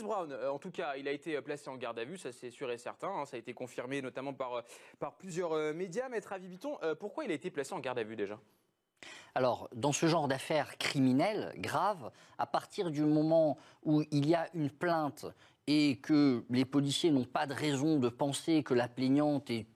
Brown, en tout cas, il a été placé en garde à vue, ça c'est sûr et certain. Hein, ça a été confirmé notamment par plusieurs médias. Maître Avis Bitton, pourquoi il a été placé en garde à vue déjà ? Alors, dans ce genre d'affaires criminelles graves, à partir du moment où il y a une plainte et que les policiers n'ont pas de raison de penser que la plaignante est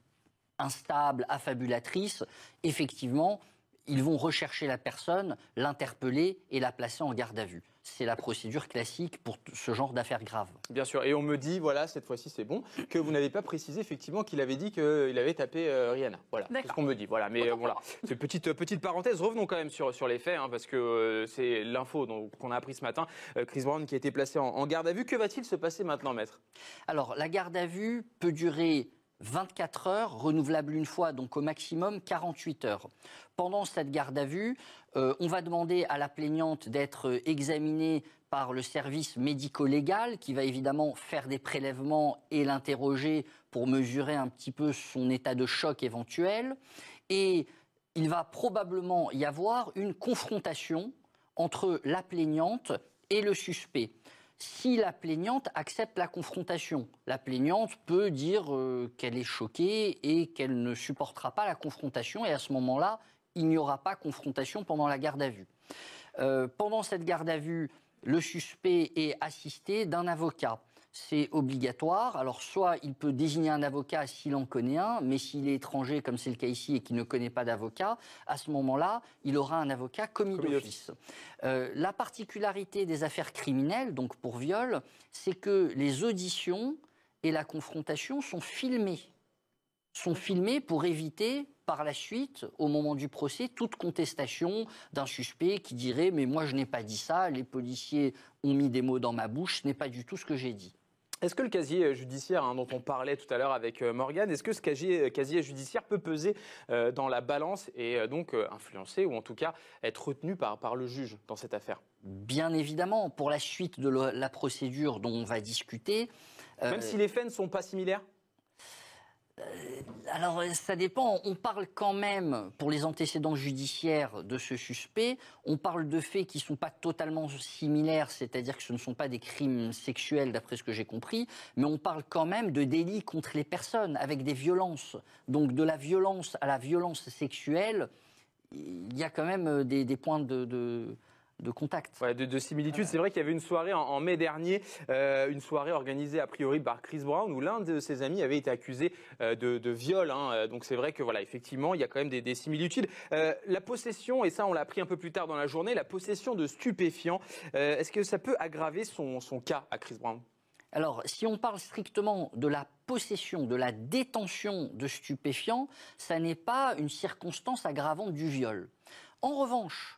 instable, affabulatrice, effectivement, ils vont rechercher la personne, l'interpeller et la placer en garde à vue. C'est la procédure classique pour ce genre d'affaires graves. Bien sûr, et on me dit, voilà, cette fois-ci c'est bon, que vous n'avez pas précisé effectivement qu'il avait dit qu'il avait tapé Rihanna. Voilà, c'est ce qu'on me dit. Voilà, mais voilà, c'est une petite parenthèse. Revenons quand même sur les faits, hein, parce que c'est l'info qu'on a appris ce matin. Chris Brown qui a été placé en garde à vue. Que va-t-il se passer maintenant, maître ? Alors, la garde à vue peut durer 24 heures, renouvelable une fois, donc au maximum 48 heures. Pendant cette garde à vue, on va demander à la plaignante d'être examinée par le service médico-légal qui va évidemment faire des prélèvements et l'interroger pour mesurer un petit peu son état de choc éventuel. Et il va probablement y avoir une confrontation entre la plaignante et le suspect. Si la plaignante accepte la confrontation, la plaignante peut dire qu'elle est choquée et qu'elle ne supportera pas la confrontation. Et à ce moment-là, il n'y aura pas confrontation pendant la garde à vue. Pendant cette garde à vue, le suspect est assisté d'un avocat. C'est obligatoire. Alors, soit il peut désigner un avocat s'il en connaît un, mais s'il est étranger, comme c'est le cas ici, et qu'il ne connaît pas d'avocat, à ce moment-là, il aura un avocat commis d'office. La particularité des affaires criminelles, donc pour viol, c'est que les auditions et la confrontation sont filmées. Sont filmées pour éviter, par la suite, au moment du procès, toute contestation d'un suspect qui dirait « mais moi je n'ai pas dit ça, les policiers ont mis des mots dans ma bouche, ce n'est pas du tout ce que j'ai dit ». Est-ce que le casier judiciaire dont on parlait tout à l'heure avec Morgane, est-ce que ce casier judiciaire peut peser dans la balance et donc influencer ou en tout cas être retenu par le juge dans cette affaire ? Bien évidemment, pour la suite de la procédure dont on va discuter... Même si les faits ne sont pas similaires ? Alors, ça dépend. On parle quand même, pour les antécédents judiciaires de ce suspect, on parle de faits qui ne sont pas totalement similaires, c'est-à-dire que ce ne sont pas des crimes sexuels, d'après ce que j'ai compris, mais on parle quand même de délits contre les personnes, avec des violences. Donc, de la violence à la violence sexuelle, il y a quand même des points de contact. Ouais, de similitude. C'est vrai qu'il y avait une soirée en mai dernier, une soirée organisée a priori par Chris Brown où l'un de ses amis avait été accusé de viol. Hein. Donc c'est vrai que voilà, effectivement, il y a quand même des similitudes. La possession, et ça on l'a appris un peu plus tard dans la journée, la possession de stupéfiants, est-ce que ça peut aggraver son cas à Chris Brown ? Alors, si on parle strictement de la possession, de la détention de stupéfiants, ça n'est pas une circonstance aggravante du viol. En revanche,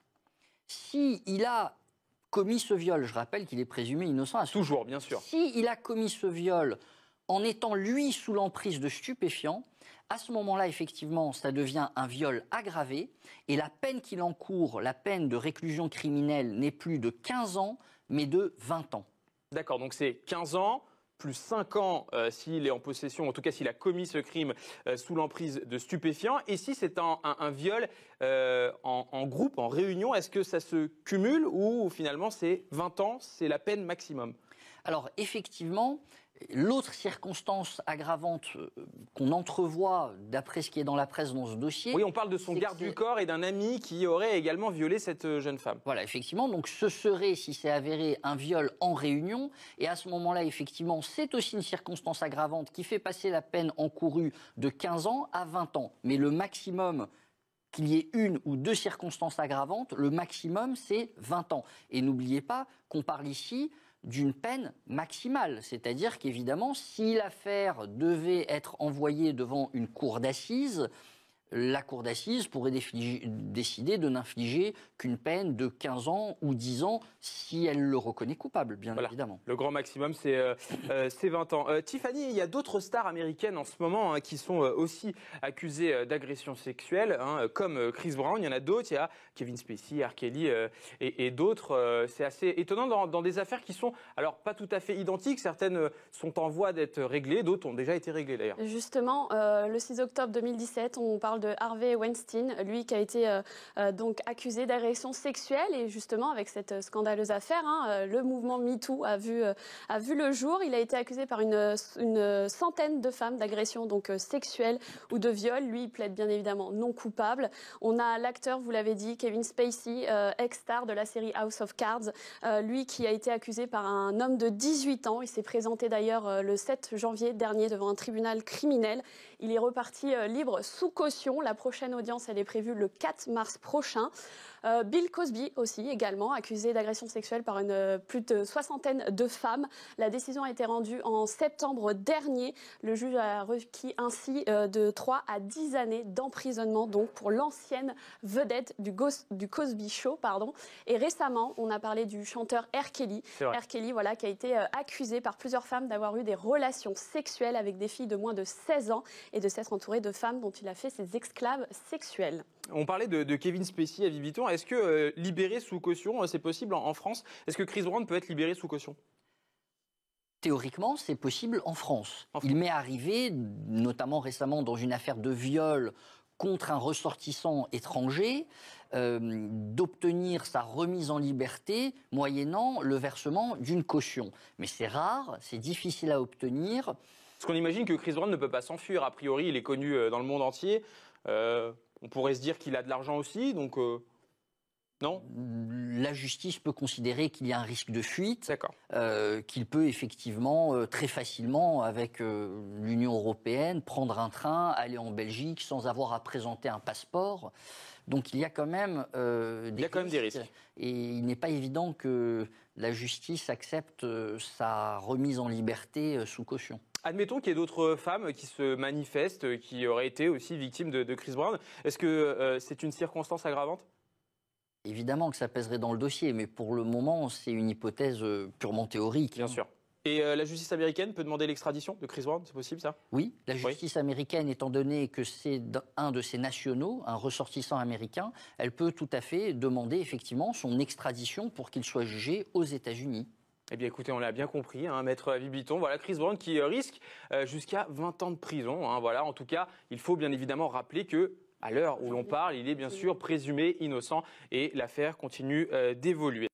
s'il a commis ce viol, je rappelle qu'il est présumé innocent. Toujours, bien sûr. S'il a commis ce viol en étant, lui, sous l'emprise de stupéfiants, à ce moment-là, effectivement, ça devient un viol aggravé et la peine qu'il encourt, la peine de réclusion criminelle, n'est plus de 15 ans, mais de 20 ans. D'accord, donc c'est 15 ans... plus 5 ans s'il est en possession, en tout cas s'il a commis ce crime sous l'emprise de stupéfiants. Et si c'est un viol en groupe, en réunion, est-ce que ça se cumule ou finalement c'est 20 ans, c'est la peine maximum ? Alors effectivement, l'autre circonstance aggravante qu'on entrevoit, d'après ce qui est dans la presse dans ce dossier... Oui, on parle de son garde du corps et d'un ami qui aurait également violé cette jeune femme. Voilà, effectivement. Donc ce serait, si c'est avéré, un viol en réunion. Et à ce moment-là, effectivement, c'est aussi une circonstance aggravante qui fait passer la peine encourue de 15 ans à 20 ans. Mais le maximum... qu'il y ait une ou deux circonstances aggravantes, le maximum, c'est 20 ans. Et n'oubliez pas qu'on parle ici d'une peine maximale. C'est-à-dire qu'évidemment, si l'affaire devait être envoyée devant une cour d'assises, la cour d'assises pourrait décider de n'infliger qu'une peine de 15 ans ou 10 ans si elle le reconnaît coupable, bien évidemment. Le grand maximum, c'est 20 ans. Tiffany, il y a d'autres stars américaines en ce moment qui sont aussi accusées d'agression sexuelle, comme Chris Brown. Il y en a d'autres. Il y a Kevin Spacey, R. Kelly et d'autres. C'est assez étonnant dans des affaires qui sont, alors pas tout à fait identiques. Certaines sont en voie d'être réglées, d'autres ont déjà été réglées d'ailleurs. Justement, le 6 octobre 2017, on parle parle de Harvey Weinstein, lui qui a été donc accusé d'agression sexuelle. Et justement, avec cette scandaleuse affaire, le mouvement MeToo a vu le jour. Il a été accusé par une centaine de femmes d'agression donc sexuelle ou de viol. Lui, il plaide bien évidemment non coupable. On a l'acteur, vous l'avez dit, Kevin Spacey, ex-star de la série House of Cards, lui qui a été accusé par un homme de 18 ans. Il s'est présenté d'ailleurs le 7 janvier dernier devant un tribunal criminel. Il est reparti libre sous caution. La prochaine audience, elle est prévue le 4 mars prochain. Bill Cosby aussi, également, accusé d'agression sexuelle par plus de soixantaine de femmes. La décision a été rendue en septembre dernier. Le juge a requis ainsi de 3 à 10 années d'emprisonnement donc pour l'ancienne vedette du Cosby Show. Et récemment, on a parlé du chanteur R. Kelly. R. Kelly, voilà, qui a été accusé par plusieurs femmes d'avoir eu des relations sexuelles avec des filles de moins de 16 ans et de s'être entouré de femmes dont il a fait ses esclaves sexuels. On parlait de Kevin Spacey à Viviton. Est-ce que libéré sous caution, c'est possible en France? Est-ce que Chris Brown peut être libéré sous caution? Théoriquement, c'est possible en France. Il m'est arrivé, notamment récemment dans une affaire de viol contre un ressortissant étranger, d'obtenir sa remise en liberté moyennant le versement d'une caution. Mais c'est rare, c'est difficile à obtenir. Parce qu'on imagine que Chris Brown ne peut pas s'enfuir. A priori, il est connu dans le monde entier. On pourrait se dire qu'il a de l'argent aussi, donc non. La justice peut considérer qu'il y a un risque de fuite, qu'il peut effectivement très facilement, avec l'Union européenne, prendre un train, aller en Belgique sans avoir à présenter un passeport. Donc il y a quand même des risques. Et il n'est pas évident que la justice accepte sa remise en liberté sous caution. Admettons qu'il y ait d'autres femmes qui se manifestent, qui auraient été aussi victimes de Chris Brown. Est-ce que c'est une circonstance aggravante? Évidemment que ça pèserait dans le dossier, mais pour le moment, c'est une hypothèse purement théorique. Bien sûr. Et la justice américaine peut demander l'extradition de Chris Brown? C'est possible, ça? Oui, la justice américaine, étant donné que c'est un de ses nationaux, un ressortissant américain, elle peut tout à fait demander effectivement son extradition pour qu'il soit jugé aux États-Unis. Eh bien, écoutez, on l'a bien compris, maître Vibiton. Voilà, Chris Brown qui risque jusqu'à 20 ans de prison. Voilà, en tout cas, il faut bien évidemment rappeler que, à l'heure où l'on parle, il est bien sûr présumé innocent et l'affaire continue d'évoluer.